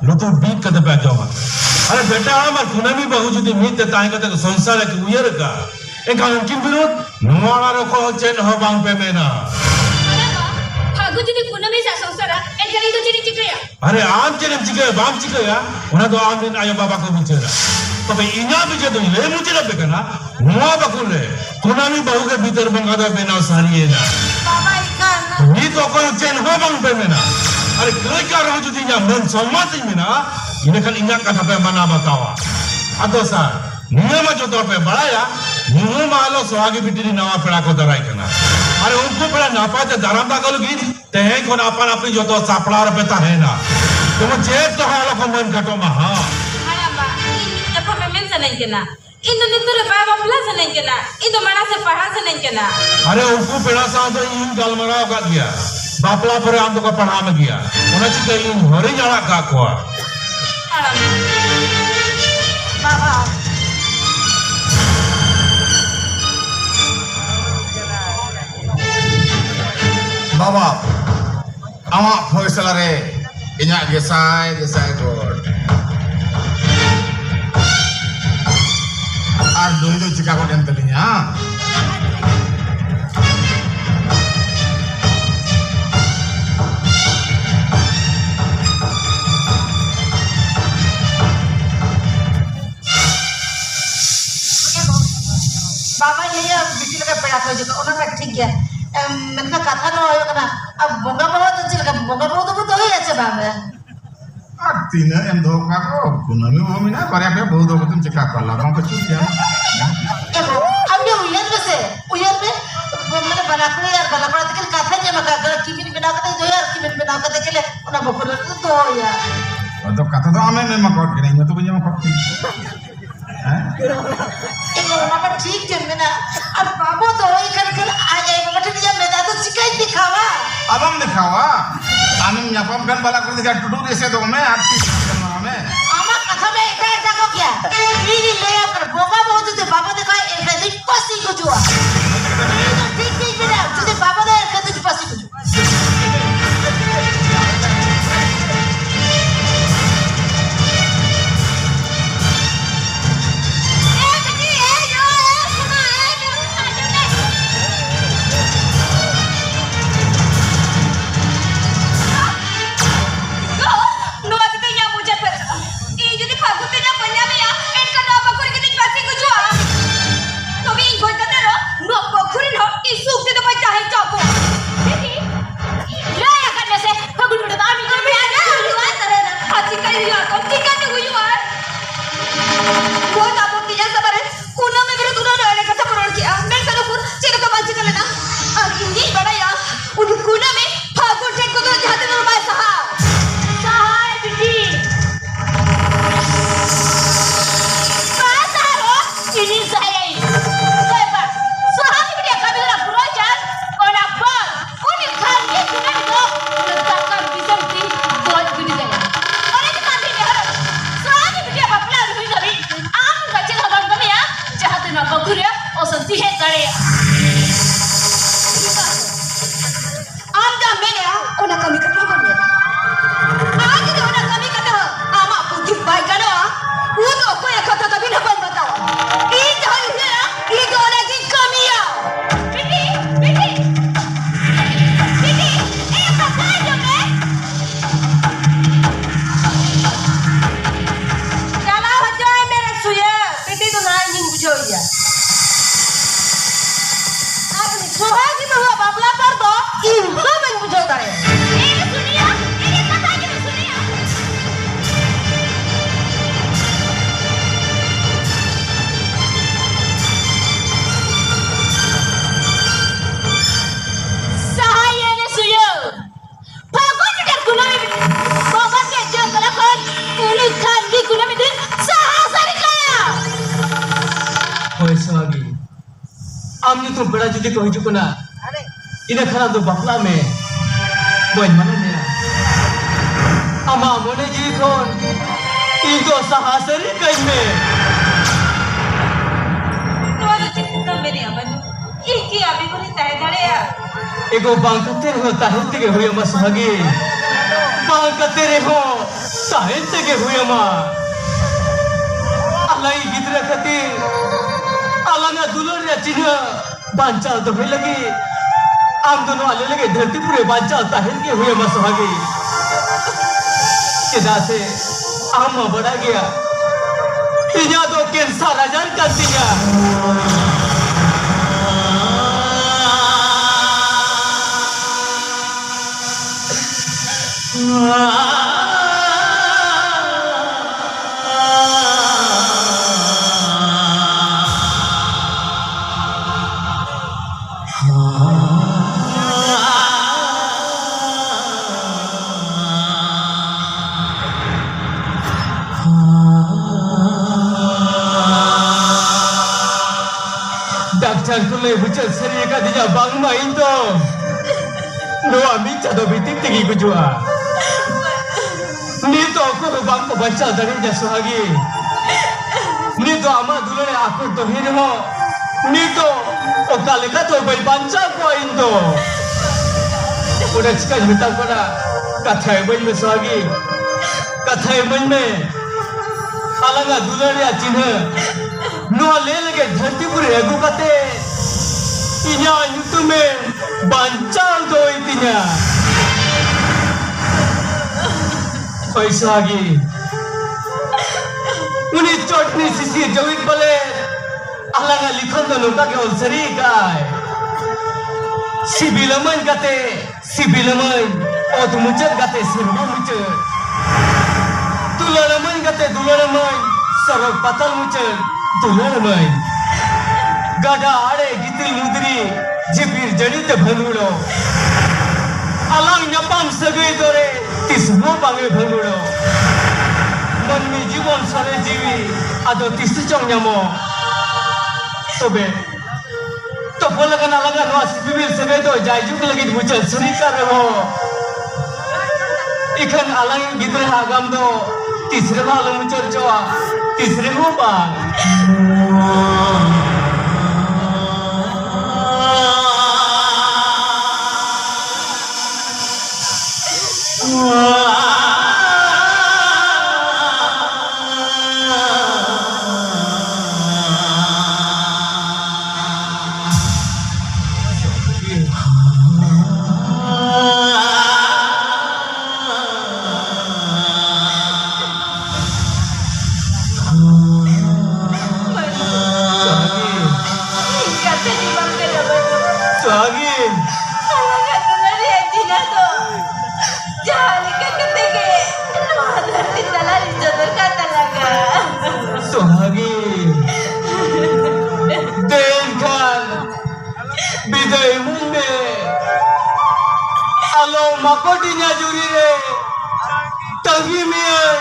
Lutu beat kata pajama. Are beta amar kunami bahu judi meet te tainga te sonsara ki uyar ka. Eka mungkin birut nuara roko chen ho bang pemena. Aku jadi kunami sa sonsara. Engkau itu jadi cika ya? Are am chen cika ya, bam cika ya. Una do am din ayo baba ko bicara. Tapi ina bicara tu le muci la bekana. Nuara bakule. Kunami bahu ke bitar bangada bena sari na. Baba ikan. Ni to ko chen ho bang pemena. Are kau kara judi nya men somati mina. Ini kan ingat kata apa mana batawa. Atau sah, niya macam tu apa beraya, niya malu sohagi bitiri nawa pera ko darai kena. Are unko pera napa je daram tak kalau gini, teh ko napa napi jodoh saplar apa tahena. Kamu jet tu hal aku men kata maha. Hai abah, ini apa memang senang kena? Ini tu lepas apa pula senang kena? Itu mana sepahar senang kena? Are unko pera sah tu ini galmarau kat dia. Bapla pera antu ko pernah megia. Una cika ini hari jalan kakua. Baba. Baba, awak faisalah re, inyak gesai god. Ar doi doi jika kau yang tadinya. Baba ini ya bikin lagi pedas juga, orang tak ठीक है। मैंने कहा ना हो करना, अब बोंगा बहुत अच्छी लगा, बोंगा बहुत तो तो ही अच्छा बाबा। Artinya yang doa kau, kunami bawa mina, karya kau bawa doa tu jika kau lakukan kecil ya. अब ये उयर में मैंने बना कर यार बना कर देखिए कथा जे मका अगर किमिन बना कर दो यार किमिन बना कर देखिए उना बकुर तो यार Atau kata tu ame memang kau kena, itu punya kau. एक बाबा ठीक है मैंने अब बाबू तो वही कर आ जाए बाबा ठीक है मैं तो शिकायत दिखावा Abang dikhawa, ame nyapam kan bala kur dikha tudu dese do me artis kan ame. आमा कथा में ऐसा को क्या ये ले कर बोगा बहुत तो बाबा देखा एक दिन पसी को जुआ ठीक ठीक मेरा तुझे बाबा ने एक दिन पसी को जुआ तो बड़ा जुदी को हिजू कना इने खाना तो बापला में बोइन माने ने अमा मोने जी कोन ई तो सहासरी कई में तो आज चिंता मेरी अमन iki abi ko ni tayo darea ego bangkate ho tahiti ke hoye mas hagi bangkate re ho tahen tege huya ma alai gidra khatir alanga dulur ya china banchal to hoy lagi am dono ale lage धरती पूरे banchal tahen ke huya ma sohagi केदा से आम बड़ा गया इन्हें तो cancer हजार करती है डॉक्टर को ले बुझल शरीर का दिया बांग माइन तो नो अमी चादो बिटिक तिगी गुजुआ नी तो को बांग को बच्चा दरी जसुहागी नी तो आमा दुलरे आकुर तो हिर हो नी तो ओ काले का तो बई बच्चा को इन तो उड़ा चिका झुटा कोना कथा है बन में सुहागी कथा है मन में अलगा दुलरे चिन्ह नो ले लगे धरती पूरे एगो कते इन्या युतु में बांचाल दो इतिन्या पैसा आगी उन्हीं चोटनी सिसी जविक बले अलगा लिखन तो नोका के उलसरी काय सिबिलमन कते सिबिलमन ओ तु मुचत कते सिरबो मुचत दुलरमन कते दुलरमन सरक पतल मुचत दुलरमन गड़ा आड़े गितिल मुद्री जिपिर जड़ित भंगुड़ो अलग नपाम सगई दोरे तिसमो बांगे भंगुड़ो मन में जीवन सरे जीवी आदो तिसु चंगयामो तबे तो बोलगन अलग नो सिबिल सगई दो जायजुक लगित मुचल सुनी कर रहो इखन अलग गिद्रे आगम दो तीसरे वाला मुचल चोआ तीसरे हो बाग makotinya juri re tangi mien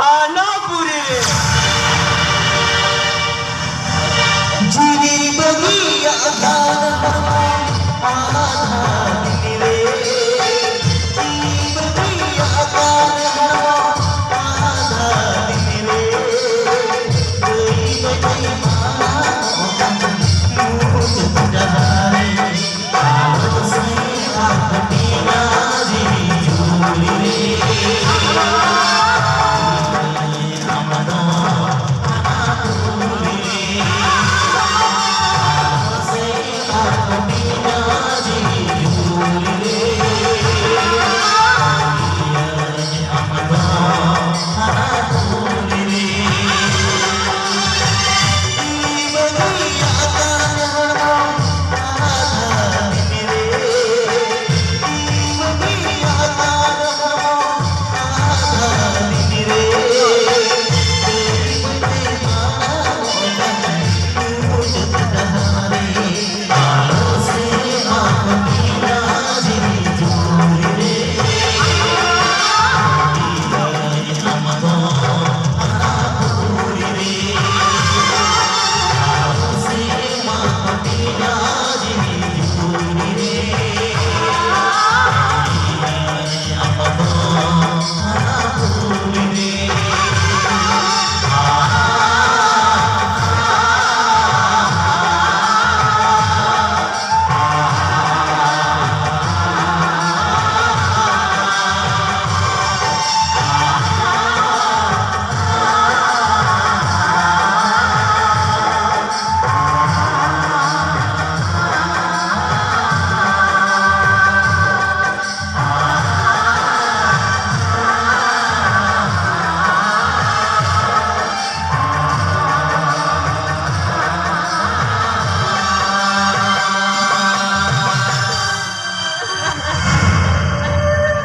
ana